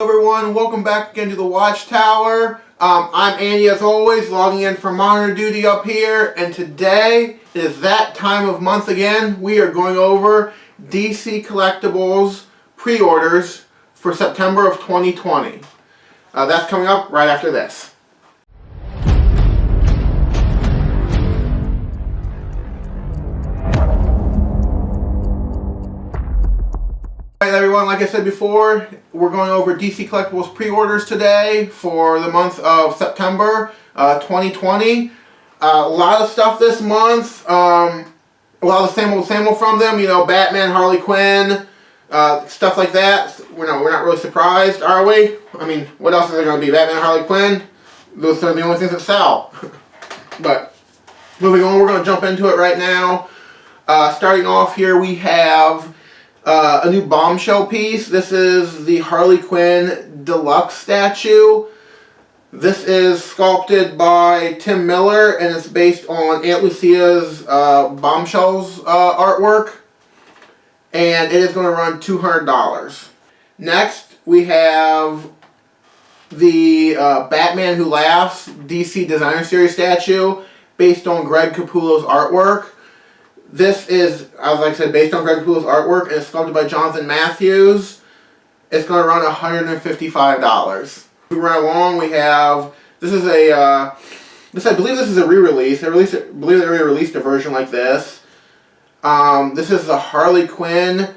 Everyone, welcome back again to the Watchtower. I'm Andy, as always, logging in for monitor duty up here, and today is that time of month again. We are going over DC Collectibles Preorders for September of 2020. That's coming up right after this. Alright everyone, like I said before, we're going over DC Collectibles Preorders today for the month of September 2020. A lot of stuff this month, a lot of the same old from them, you know, Batman, Harley Quinn, stuff like that. We're not really surprised, are we? I mean, what else is there going to be? Batman, Harley Quinn? Those are the only things that sell. But, moving on, we're going to jump into it right now. Starting off here, we have a new bombshell piece. This is the Harley Quinn Deluxe statue. This is sculpted by Tim Miller and it's based on Aunt Lucia's Bombshells artwork. And it is going to run $200. Next, we have the Batman Who Laughs DC Designer Series statue based on Greg Capullo's artwork. This is, as I said, based on Greg Capullo's artwork, and it's sculpted by Jonathan Matthews. It's going to run $155. Moving right along, we have, this is a, I believe this is a re-release. I believe they re-released a version like this. This is the Harley Quinn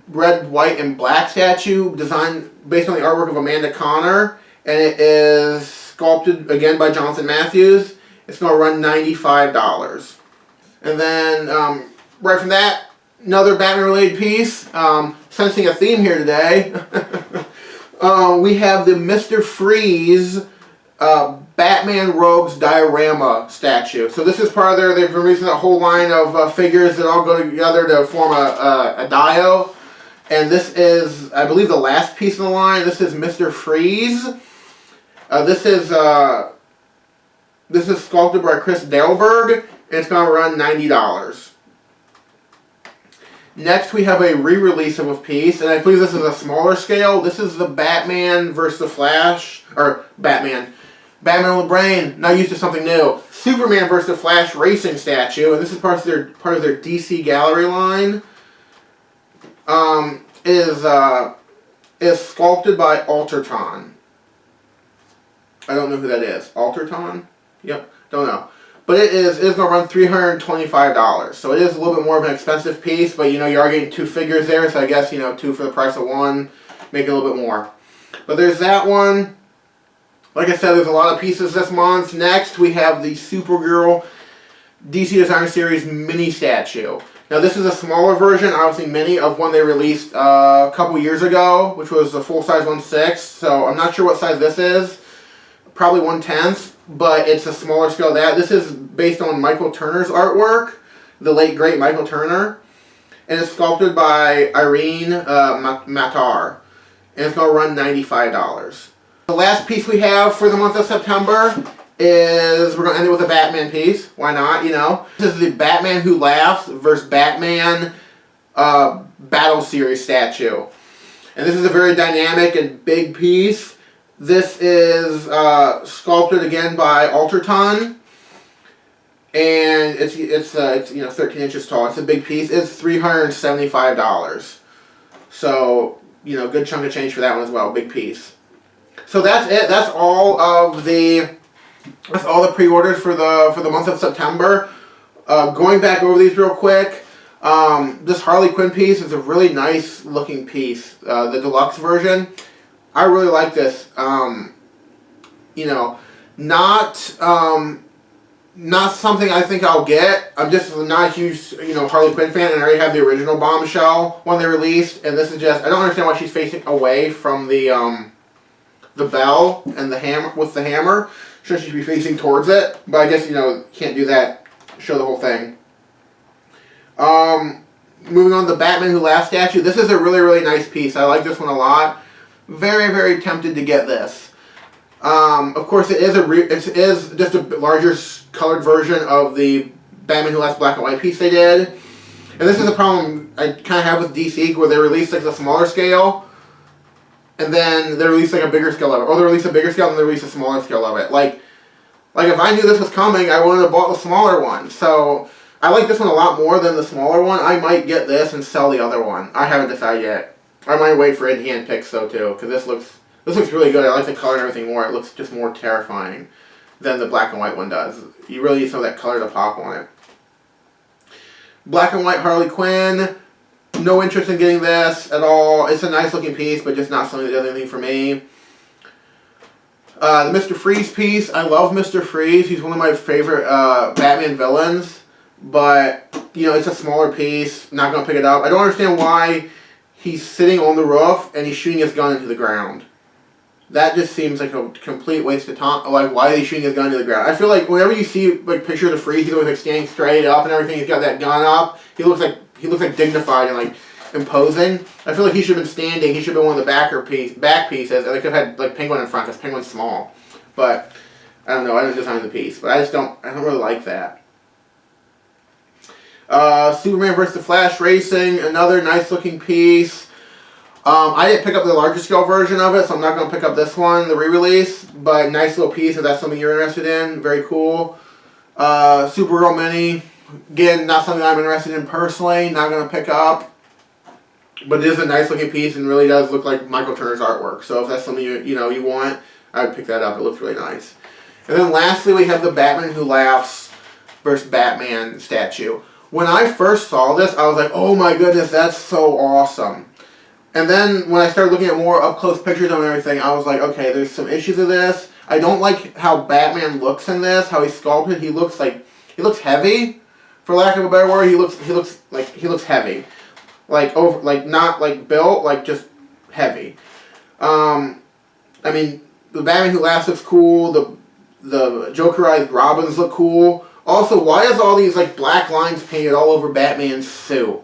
red, white, and black statue designed based on the artwork of Amanda Connor, and it is sculpted again by Jonathan Matthews. It's going to run $95. And then, right from that, another Batman-related piece. Sensing a theme here today. We have the Mr. Freeze Batman Rogues Diorama statue. So this is part of they've been releasing a whole line of figures that all go together to form a dio. And this is, I believe, the last piece of the line. This is Mr. Freeze. This is sculpted by Chris Dalberg. It's going to run $90. Next, we have a re-release of a piece, and I believe this is a smaller scale. This is the Batman vs. the Flash, or Batman with a Brain, now used to something new. Superman vs. the Flash racing statue, and this is part of their DC Gallery line. Is sculpted by Alterton. I don't know who that is. Alterton? Yep, don't know. But it is going to run $325. So it is a little bit more of an expensive piece, but you know, you are getting two figures there, so I guess, you know, two for the price of one, make it a little bit more. But there's that one. Like I said, there's a lot of pieces this month. Next, we have the Supergirl DC Designer Series mini statue. Now this is a smaller version, obviously mini, of one they released a couple years ago, which was the full-size 1/6. So I'm not sure what size this is. Probably 1/10. But it's a smaller scale of that. This is based on Michael Turner's artwork, the late great Michael Turner, and it's sculpted by Irene Matar, and it's going to run $95. The last piece we have for the month of September is, we're going to end it with a Batman piece. Why not, you know? This is the Batman Who Laughs versus Batman Battle Series statue. And this is a very dynamic and big piece. This is sculpted again by Alterton, and it's you know, 13 inches tall. It's a big piece. It's $375. So, you know, good chunk of change for that one as well. Big piece. So that's it. That's all the pre-orders for the month of September. Going back over these real quick. This Harley Quinn piece is a really nice looking piece. The deluxe version. I really like this. You know, not something I think I'll get. I'm just not a huge, you know, Harley Quinn fan, and I already have the original Bombshell one they released, and this is just, I don't understand why she's facing away from the bell and the hammer with the hammer. Sure, she should be facing towards it, but I guess, you know, can't do that. Show the whole thing. Moving on to the Batman Who Laughs statue. This is a really, really nice piece. I like this one a lot. Very, very tempted to get this. Of course, it is just a larger colored version of the Batman Who Laughs black and white piece they did. And this is a problem I kind of have with DC, where they release like the smaller scale, and then they release like a bigger scale of it, or they release a bigger scale and they release a smaller scale of it. Like if I knew this was coming, I would have bought the smaller one. So I like this one a lot more than the smaller one. I might get this and sell the other one. I haven't decided yet. I might wait for in-hand picks though too, because this looks really good. I like the color and everything more. It looks just more terrifying than the black and white one does. You really need some of that color to pop on it. Black and white Harley Quinn. No interest in getting this at all. It's a nice looking piece, but just not something that does anything for me. The Mr. Freeze piece. I love Mr. Freeze. He's one of my favorite Batman villains. But, you know, it's a smaller piece. Not going to pick it up. I don't understand why he's sitting on the roof and he's shooting his gun into the ground. That just seems like a complete waste of time. Like, why is he shooting his gun into the ground? I feel like whenever you see like pictures of Freeze, he's always like standing straight up and everything. He's got that gun up. He looks like dignified and like imposing. I feel like he should have been standing. He should have been one of the back pieces, and they could have had like Penguin in front because Penguin's small. But I don't know. I didn't design the piece, but I don't really like that. Superman vs. the Flash Racing, another nice looking piece. I didn't pick up the larger scale version of it, so I'm not going to pick up this one, the re-release. But nice little piece if that's something you're interested in. Very cool. Supergirl Mini. Again, not something I'm interested in personally. Not going to pick up. But it is a nice looking piece and really does look like Michael Turner's artwork. So if that's something you want, I would pick that up. It looks really nice. And then lastly, we have the Batman Who Laughs versus Batman statue. When I first saw this, I was like, oh my goodness, that's so awesome. And then when I started looking at more up-close pictures of everything, I was like, okay, there's some issues with this. I don't like how Batman looks in this, how he's sculpted. He looks heavy, for lack of a better word. He looks heavy. Not like built, like just heavy. I mean, the Batman Who Laughs looks cool. The Jokerized Robins look cool. Also, why is all these like black lines painted all over Batman's suit?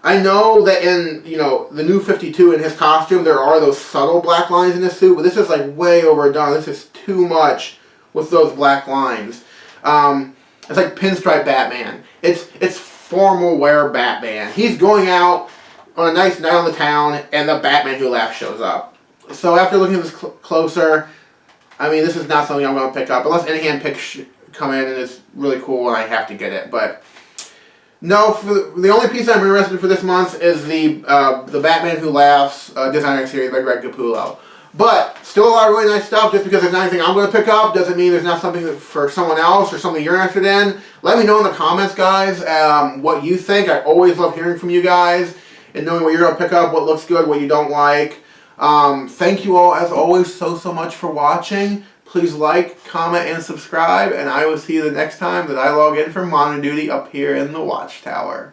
I know that in, the New 52 in his costume, there are those subtle black lines in his suit, but this is like way overdone. This is too much with those black lines. It's like pinstripe Batman. It's formal wear Batman. He's going out on a nice night on the town, and the Batman Who Laughs shows up. So after looking at this closer, I mean, this is not something I'm going to pick up, unless in-hand picks come in and it's really cool and I have to get it. But no, the only piece I'm interested in for this month is the Batman Who Laughs designer series by Greg Capullo. But still a lot of really nice stuff. Just because there's not anything I'm going to pick up doesn't mean there's not something for someone else or something you're interested in. Let me know in the comments, guys, what you think. I always love hearing from you guys and knowing what you're going to pick up, what looks good, what you don't like. Thank you all, as always, so much for watching. Please like, comment, and subscribe, and I will see you the next time that I log in for monitor duty up here in the Watchtower.